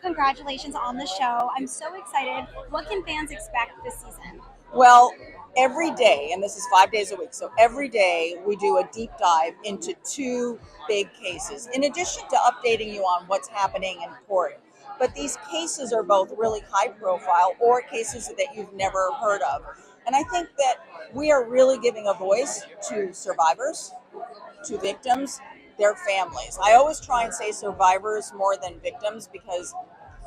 Congratulations on the show. I'm so excited. What can fans expect this season? Well, every day, and this is 5 days a week, so every day we do a deep dive into two big cases, in addition to updating you on what's happening in court. But these cases are both really high profile or cases that you've never heard of. And I think that we are really giving a voice to survivors, to victims, their families. I always try and say survivors more than victims because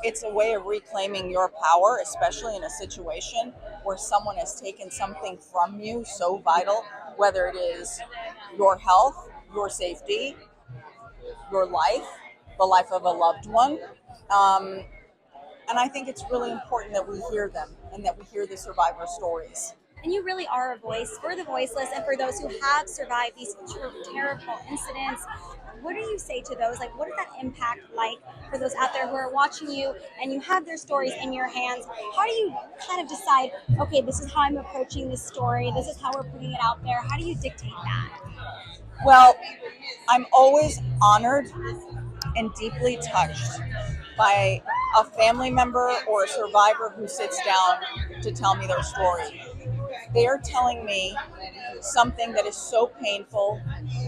it's a way of reclaiming your power, especially in a situation where someone has taken something from you so vital, whether it is your health, your safety, your life, the life of a loved one. Um, and I think it's really important that we hear them and that we hear the survivor stories. And you really are a voice for the voiceless and for those who have survived these terrible incidents. What do you say to those? Like, what is that impact like for those out there who are watching you and you have their stories in your hands? How do you kind of decide, okay, this is how I'm approaching this story, this is how we're putting it out there? How do you dictate that? Well, I'm always honored and deeply touched by a family member or a survivor who sits down to tell me their story. They are telling me something that is so painful.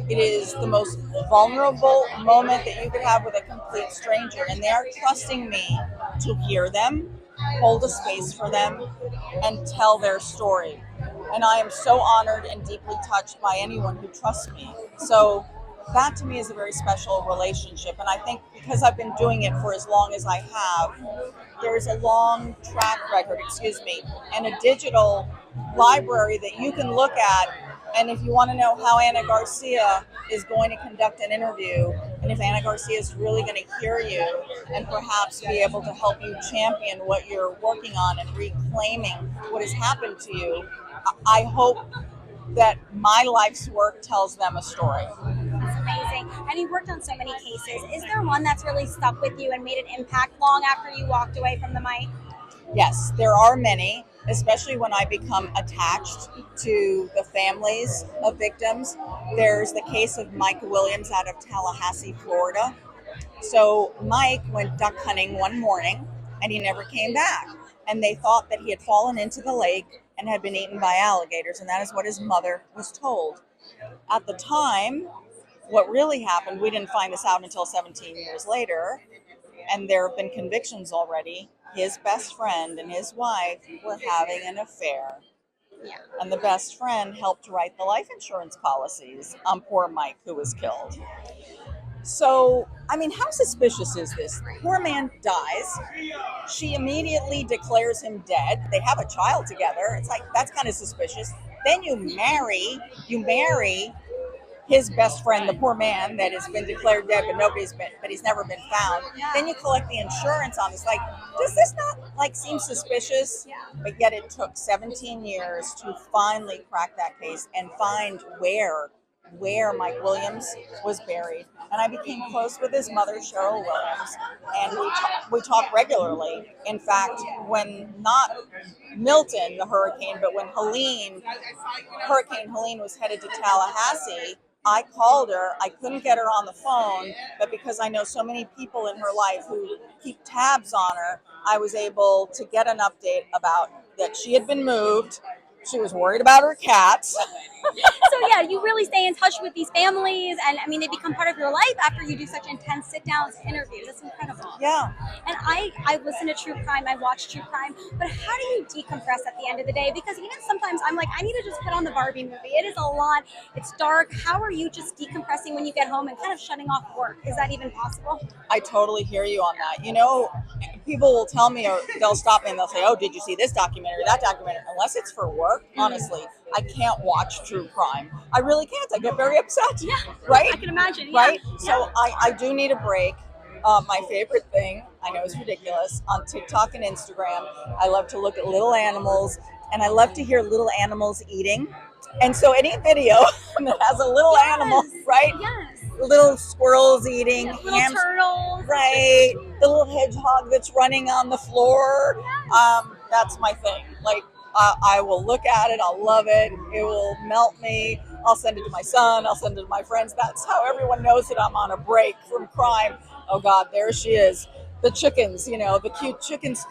It is the most vulnerable moment that you could have with a complete stranger, and they are trusting me to hear them, hold a space for them, and tell their story. And I am so honored and deeply touched by anyone who trusts me. So that to me is a very special relationship. And I think because I've been doing it for as long as I have, there's a long track record, and a digital library that you can look at. And if you want to know how Ana Garcia is going to conduct an interview, and if Ana Garcia is really going to hear you and perhaps be able to help you champion what you're working on and reclaiming what has happened to you, I hope that my life's work tells them a story. That's amazing. And you worked on so many cases. Is there one that's really stuck with you and made an impact long after you walked away from the mic? Yes, there are many, especially when I become attached to the families of victims. There's the case of Mike Williams out of Tallahassee, Florida. So Mike went duck hunting one morning and he never came back. And they thought that he had fallen into the lake and had been eaten by alligators, and that is what his mother was told. At the time, what really happened, we didn't find this out until 17 years later, and there have been convictions already. His best friend and his wife were having an affair. Yeah. And the best friend helped write the life insurance policies on poor Mike, who was killed. So, I mean, how suspicious is this? The poor man dies. She immediately declares him dead. They have a child together. It's like, that's kind of suspicious. Then you marry his best friend, the poor man that has been declared dead, but he's never been found. Then you collect the insurance on this. Like, does this not seem suspicious? Yeah. But yet it took 17 years to finally crack that case and find where Mike Williams was buried. And I became close with his mother, Cheryl Williams, and we talk regularly. In fact, when not Milton, the hurricane, but when Hurricane Helene was headed to Tallahassee, I called her. I couldn't get her on the phone, but because I know so many people in her life who keep tabs on her, I was able to get an update about that she had been moved. She was worried about her cats. So yeah, you really stay in touch with these families, and I mean, they become part of your life after you do such intense sit-downs interviews. That's incredible. Yeah. And I listen to true crime, I watch true crime, but how do you decompress at the end of the day? Because even sometimes I'm like, I need to just put on the Barbie movie. It is a lot. It's dark. How are you just decompressing when you get home and kind of shutting off work? Is that even possible? I totally hear you on that. You know, people will tell me, or they'll stop me and they'll say, oh, did you see this documentary, that documentary? Unless it's for work, honestly, I can't watch true crime. I really can't. I get very upset. Yeah. Right? I can imagine. Yeah. Right? Yeah. So I do need a break. My favorite thing, I know it's ridiculous, on TikTok and Instagram, I love to look at little animals, and I love to hear little animals eating. And so any video that has a little animal, right? Yes. Little squirrels eating, Little turtles. right? The little hedgehog that's running on the floor. That's my thing. Like, I will look at it. I'll love it. It will melt me. I'll send it to my son. I'll send it to my friends. That's how everyone knows that I'm on a break from crime. Oh God, there she is. the chickens, the cute chickens,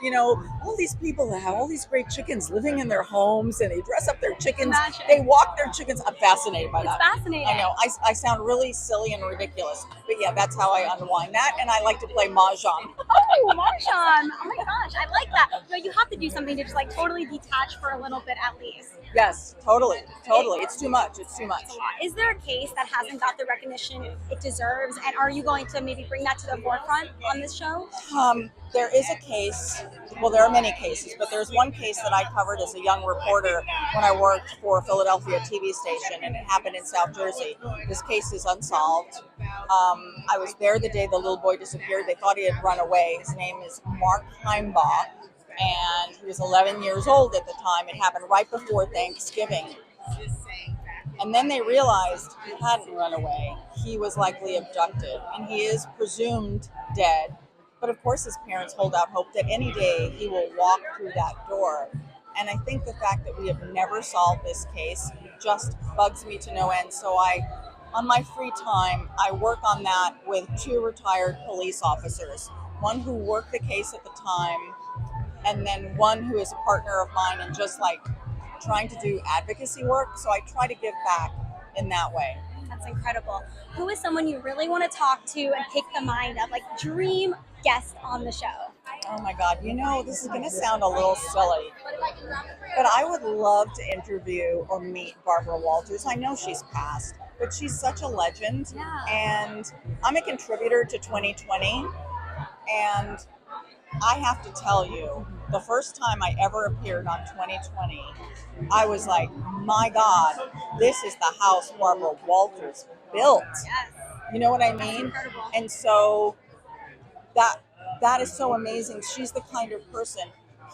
all these people that have all these great chickens living in their homes and they dress up their chickens. Imagine. They walk their chickens. I'm fascinated by It's that. fascinating. I know. I sound really silly and ridiculous. But yeah, that's how I unwind that. And I like to play Mahjong. Oh, Marshawn. Oh my gosh, I like that. But you have to do something to just like totally detach for a little bit at least. Yes, totally. Totally. It's too much. It's too much. It's a lot. Is there a case that hasn't got the recognition it deserves? And are you going to maybe bring that to the forefront on this show? There is a case, well, there are many cases, but there's one case that I covered as a young reporter when I worked for a Philadelphia TV station, and it happened in South Jersey. This case is unsolved. I was there the day the little boy disappeared. They thought he had run away. His name is Mark Heimbaugh, and he was 11 years old at the time. It happened right before Thanksgiving. And then they realized he hadn't run away. He was likely abducted, and he is presumed dead. But of course, his parents hold out hope that any day he will walk through that door. And I think the fact that we have never solved this case just bugs me to no end. So on my free time, I work on that with 2 retired police officers, one who worked the case at the time, and then one who is a partner of mine and just like trying to do advocacy work. So I try to give back in that way. That's incredible. Who is someone you really want to talk to and pick the mind of, like dream guest on the show? Oh my God, this is going to sound a little silly, but I would love to interview or meet Barbara Walters. I know she's passed, but she's such a legend. Yeah. And I'm a contributor to 2020, and I have to tell you, the first time I ever appeared on 2020, I was like, my God, this is the house Barbara Walters built. Yes. You know what I mean? Incredible. And so that is so amazing. She's the kind of person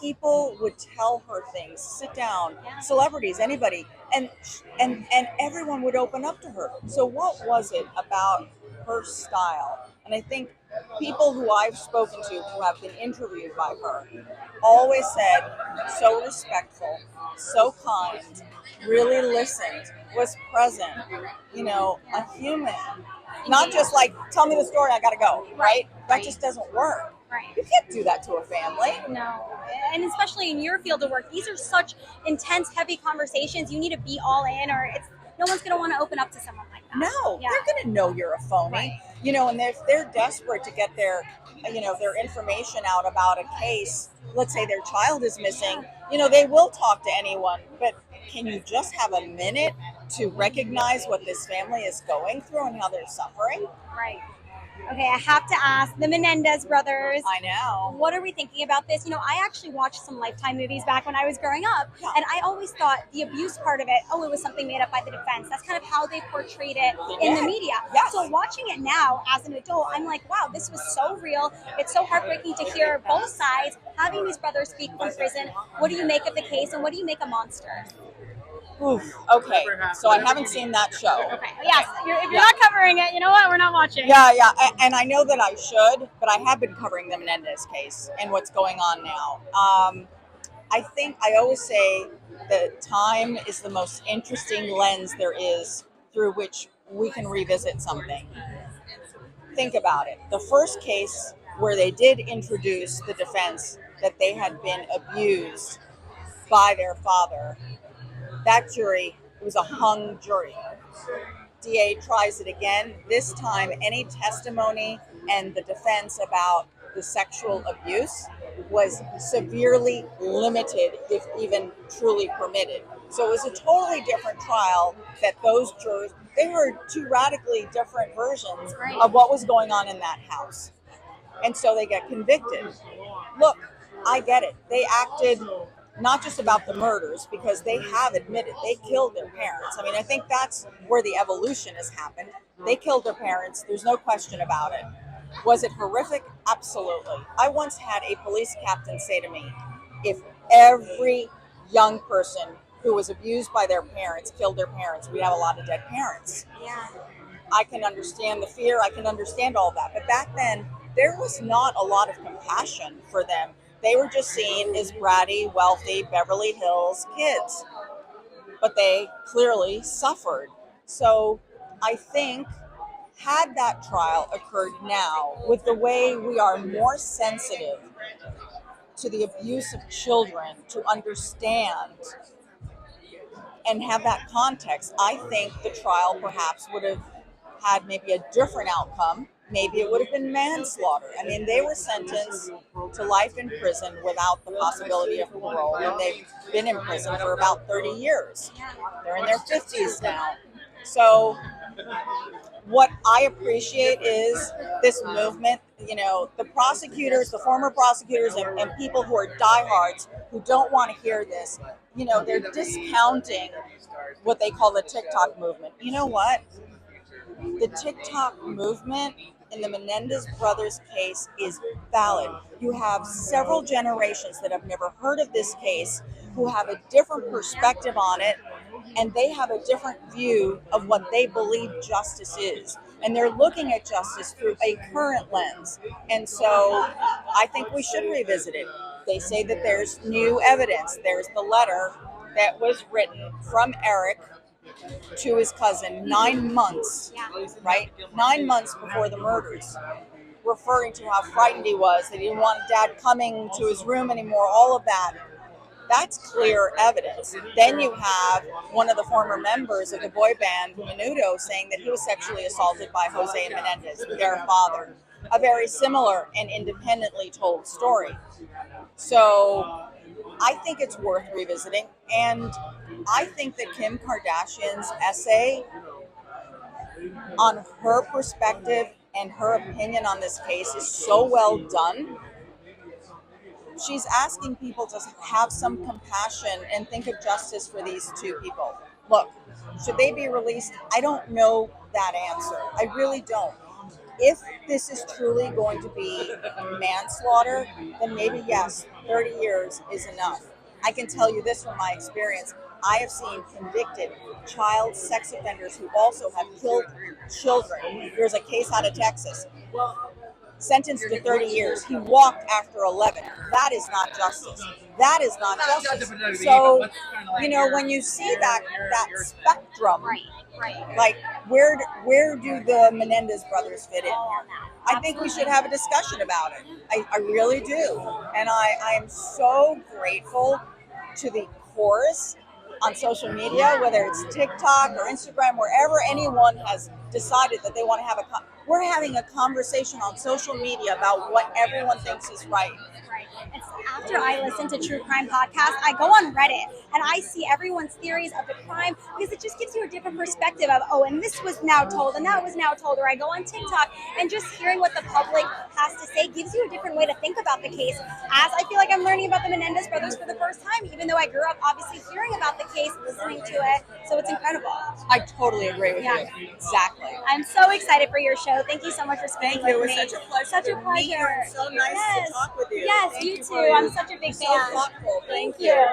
people would tell her things, sit down, celebrities, anybody, and everyone would open up to her. So what was it about her style? And I think people who I've spoken to who have been interviewed by her always said, so respectful, so kind, really listened, was present, a human. Not just like, tell me the story, I gotta go, right? That just doesn't work. Right. You can't do that to a family. No. And especially in your field of work, these are such intense, heavy conversations. You need to be all in, or no one's going to want to open up to someone like that. No, Yeah. they're going to know you're a phony. Right. And if they're desperate to get their information out about a case, let's say their child is missing, they will talk to anyone. But can you just have a minute to recognize what this family is going through and how they're suffering? Right. Okay, I have to ask, the Menendez brothers. I know. What are we thinking about this? I actually watched some Lifetime movies back when I was growing up, and I always thought the abuse part of it, it was something made up by the defense. That's kind of how they portrayed it in the media. Yes. So watching it now as an adult, I'm like, wow, this was so real. It's so heartbreaking to hear both sides, having these brothers speak from prison. What do you make of the case, and what do you make of Monster? Oof. Okay, so I haven't seen that show. Okay, yes, if you're not covering it, you know what, we're not watching. Yeah, and I know that I should, but I have been covering the Menendez case and what's going on now. I think I always say that time is the most interesting lens there is through which we can revisit something. Think about it. The first case where they did introduce the defense that they had been abused by their father, that jury, it was a hung jury. DA tries it again. This time, any testimony and the defense about the sexual abuse was severely limited, if even truly permitted. So it was a totally different trial that those jurors, they heard 2 radically different versions of what was going on in that house. And so they get convicted. Look, I get it. They acted not just about the murders, because they have admitted they killed their parents. I mean, I think that's where the evolution has happened. They killed their parents. There's no question about it. Was it horrific? Absolutely. I once had a police captain say to me, if every young person who was abused by their parents killed their parents, we'd have a lot of dead parents. Yeah. I can understand the fear. I can understand all that. But back then, there was not a lot of compassion for them. They were just seen as bratty, wealthy Beverly Hills kids. But they clearly suffered. So I think Had that trial occurred now, with the way we are more sensitive to the abuse of children, to understand and have that context, I think the trial perhaps would have had maybe a different outcome. Maybe it would have been manslaughter. I mean, they were sentenced to life in prison without the possibility of parole, and they've been in prison for about 30 years. They're in their 50s now. So what I appreciate is this movement. You know, the prosecutors, the former prosecutors, and people who are diehards who don't want to hear this, you know, they're discounting what they call the TikTok movement. You know what? The TikTok movement in the Menendez brothers case is valid. You have several generations that have never heard of this case who have a different perspective on it, and they have a different view of what they believe justice is. And they're looking at justice through a current lens. And so I think we should revisit it. They say that there's new evidence. There's the letter that was written from Eric to his cousin 9 months, right? 9 months before the murders, referring to how frightened he was, that he didn't want dad coming to his room anymore, all of that. That's clear evidence. Then you have one of the former members of the boy band, Menudo, saying that he was sexually assaulted by Jose and Menendez, their father. A very similar and independently told story. So I think it's worth revisiting. And I think that Kim Kardashian's essay on her perspective and her opinion on this case is so well done. She's asking people to have some compassion and think of justice for these two people. Look, should they be released? I don't know that answer. I really don't. If this is truly going to be manslaughter, then maybe yes, 30 years is enough. I can tell you this from my experience. I have seen convicted child sex offenders who also have killed children. There's a case out of Texas, sentenced to 30 years. He walked after 11. That is not justice. That is not justice. So, you know, when you see that spectrum, like where do the Menendez brothers fit in? I think we should have a discussion about it. I really do. And I am so grateful to the chorus on social media, whether it's TikTok or Instagram, wherever anyone has decided that they want to have we're having a conversation on social media about what everyone thinks is right. It's after I listen to true crime podcasts, I go on Reddit and I see everyone's theories of the crime, because it just gives you a different perspective of, oh, and this was now told and that was now told. Or I go on TikTok and just hearing what the public has to say gives you a different way to think about the case, as I feel like I'm learning about the Menendez brothers for the first time, even though I grew up obviously hearing about the case, listening to it. So it's incredible. I totally agree with you. Exactly. I'm so excited for your show. Thank you so much for spending with me. It was such a pleasure. Such a pleasure. So nice to talk with you. Yes, Thank you you too. I'm such a big fan. So thoughtful. Thank you.